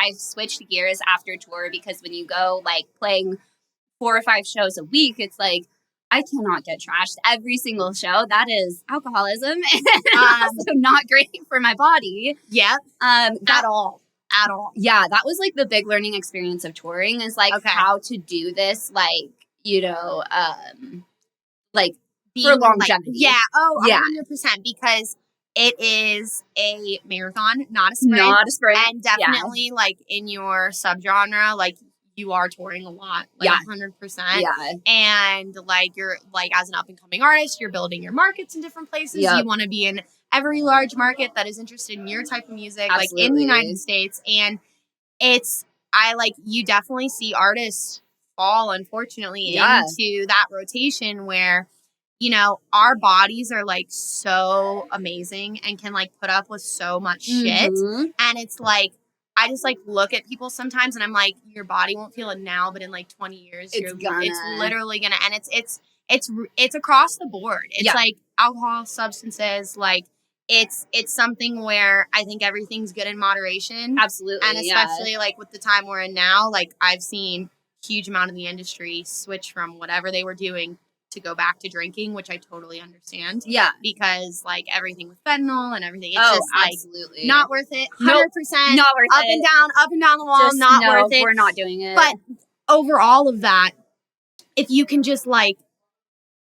I switched gears after tour because when you go like playing 4 or 5 shows a week, it's like, I cannot get trashed every single show. That is alcoholism and also not great for my body. Yep. At all. Yeah, that was like the big learning experience of touring is like how to do this, like, you know, like for longevity. Yeah. Oh, yeah. 100%, because it is a marathon, not a sprint. And definitely like in your subgenre, like you are touring a lot, like 100%. Yeah. And like you're like, as an up and coming artist, you're building your markets in different places. You want to be in every large market that is interested in your type of music, like in the United States. And you definitely see artists fall, unfortunately, into that rotation where, you know, our bodies are like so amazing and can like put up with so much shit. And it's like, I just like look at people sometimes and I'm like, your body won't feel it now, but in like 20 years, it's literally gonna, and it's across the board. It's like alcohol, substances, like it's something where I think everything's good in moderation. Absolutely. And especially like with the time we're in now, like I've seen huge amount of the industry switch from whatever they were doing to go back to drinking, which I totally understand. Yeah. Because like everything with fentanyl and everything, it's just absolutely. Like not worth it. 100% not worth up it. Up and down the wall, just not worth it. We're not doing it. But over all of that, if you can just like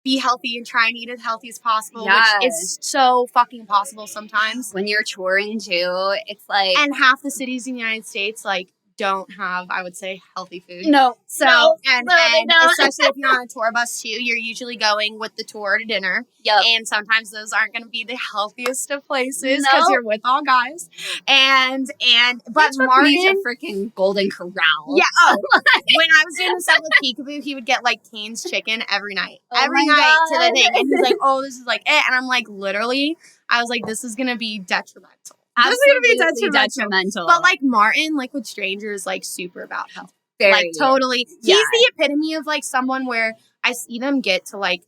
be healthy and try and eat as healthy as possible, which is so fucking impossible sometimes. When you're touring too, it's like, and half the cities in the United States like don't have, I would say, healthy food. No. So, and especially if you're on a tour bus too, you're usually going with the tour to dinner. Yep. And sometimes those aren't going to be the healthiest of places because you're with all guys. But Martin, a freaking Golden Corral. Yeah. Oh, when I was doing the set with Peekaboo, he would get like Cane's chicken every night. Every night to the thing. And he's like, oh, this is like it. And I'm like, literally, I was like, this is going to be detrimental. Absolutely detrimental. But like Martin, like with strangers, like super about health. Very. Like totally. He's the epitome of like someone where I see them get to like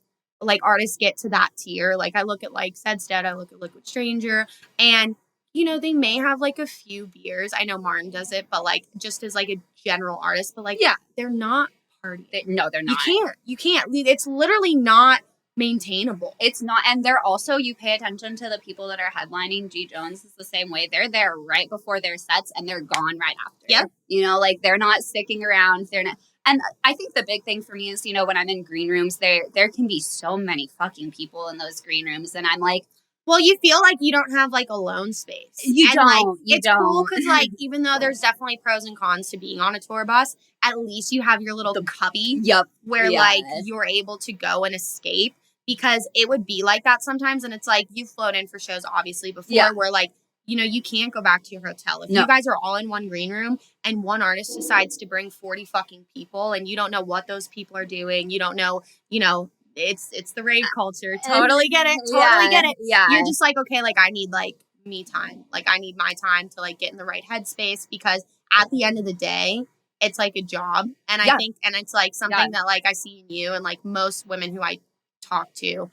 artists get to that tier. Like I look at like Zedstead, I look at Liquid Stranger, and you know, they may have like a few beers. I know Martin does it, but like just as like a general artist, but like they're not partying. No, they're not. You can't. It's literally not maintainable. It's not, and they're also, you pay attention to the people that are headlining. G. Jones is the same way. They're there right before their sets and they're gone right after. Yep. You know, like they're not sticking around. They're not. And I think the big thing for me is, you know, when I'm in green rooms, there can be so many fucking people in those green rooms, and I'm like, well, you feel like you don't have like alone space. You don't. Like, it's cool because like even though there's definitely pros and cons to being on a tour bus, at least you have your little cubby. Yep. Where like you're able to go and escape. Because it would be like that sometimes. And it's like, you've flown in for shows, obviously, before where like, you know, you can't go back to your hotel. If you guys are all in one green room and one artist decides to bring 40 fucking people and you don't know what those people are doing, you don't know, you know, it's the rave culture. Totally get it. Totally get it. Yeah. You're just like, okay, like I need like me time. Like I need my time to like get in the right headspace, because at the end of the day, it's like a job. And I think, and it's like something that like I see in you and like most women who I talk to,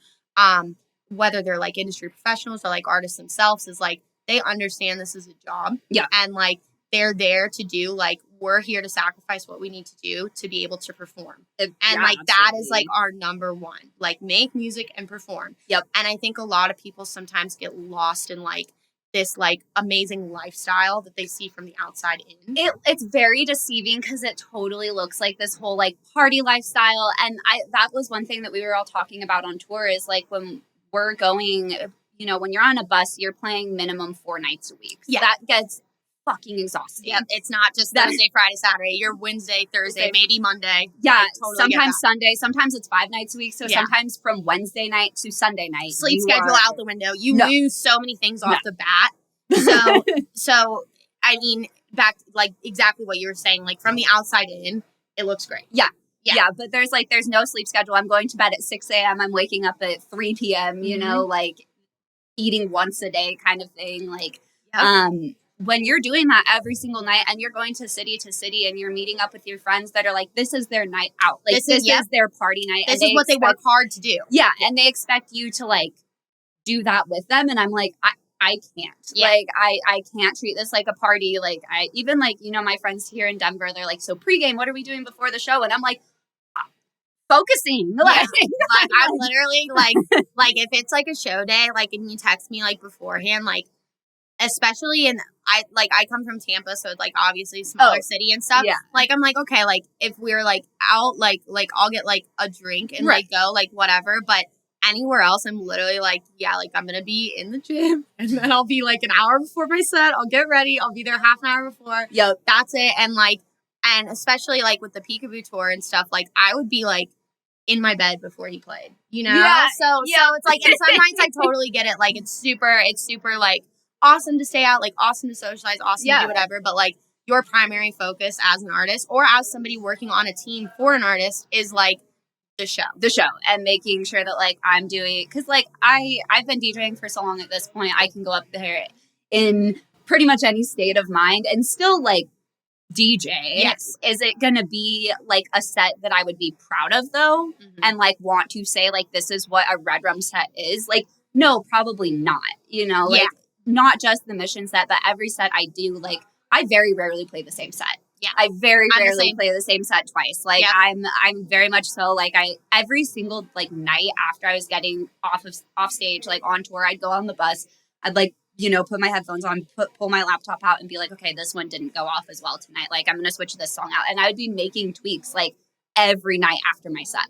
whether they're like industry professionals or like artists themselves, is like they understand this is a job, and like they're there to do, like, we're here to sacrifice what we need to do to be able to perform, and like that is like our number one, like make music and perform. And I think a lot of people sometimes get lost in like this like amazing lifestyle that they see from the outside in. It's very deceiving because it totally looks like this whole like party lifestyle. And that was one thing that we were all talking about on tour is like when we're going, you know, when you're on a bus, you're playing minimum 4 nights a week. So that gets fucking exhausting. It's not just Thursday, Friday, Saturday. You're Wednesday, Thursday, maybe Monday. Totally sometimes Sunday. Sometimes it's 5 nights a week. So sometimes from Wednesday night to Sunday night. Sleep schedule out the window. You lose so many things off the bat. So I mean, back like exactly what you were saying. Like from the outside in, it looks great. Yeah, but there's no sleep schedule. I'm going to bed at 6 a.m. I'm waking up at 3 p.m. You know, like eating once a day kind of thing. Like, when you're doing that every single night and you're going to city and you're meeting up with your friends that are like, this is their night out. Like this is their party night. This is what they work hard to do. Yeah. And they expect you to like do that with them. And I'm like, I can't. Yeah. Like, I can't treat this like a party. Like, I even, like, you know, my friends here in Denver, they're like, so pregame, what are we doing before the show? And I'm like, focusing. Yeah. Like, I'm literally, like, if it's, like, a show day, like, and you text me, like, beforehand, like, especially in, I come from Tampa, so it's, like, obviously a smaller city and stuff. Yeah. Like, I'm like, okay, like, if we're, like, out, like, I'll get, like, a drink and, like, go, like, whatever, but anywhere else, I'm literally like, yeah, like, I'm gonna be in the gym, and then I'll be, like, an hour before my set, I'll get ready, I'll be there half an hour before. Yep. That's it, and, like, and especially, like, with the Peekaboo tour and stuff, like, I would be, like, in my bed before he played, you know? Yeah. So it's, like, and some nights I totally get it, like, it's super, like, awesome to stay out, like, awesome to socialize, awesome to do whatever, but, like, your primary focus as an artist or as somebody working on a team for an artist is, like, the show and making sure that, like, I'm doing, because, like, I've been DJing for so long at this point, I can go up there in pretty much any state of mind and still, like, DJ. Yes. Is it gonna be, like, a set that I would be proud of, though? Mm-hmm. And, like, want to say, like, this is what a Red Rum set is? Like, no, probably not, you know? Like, not just the Mission set, but every set I do, like, I very rarely play the same set. Yeah. I very rarely play the same set twice. Like, I'm very much so, like, every single, like, night after I was getting off stage, like, on tour, I'd go on the bus, I'd, like, you know, put my headphones on, pull my laptop out and be like, okay, this one didn't go off as well tonight. Like, I'm going to switch this song out. And I would be making tweaks, like, every night after my set.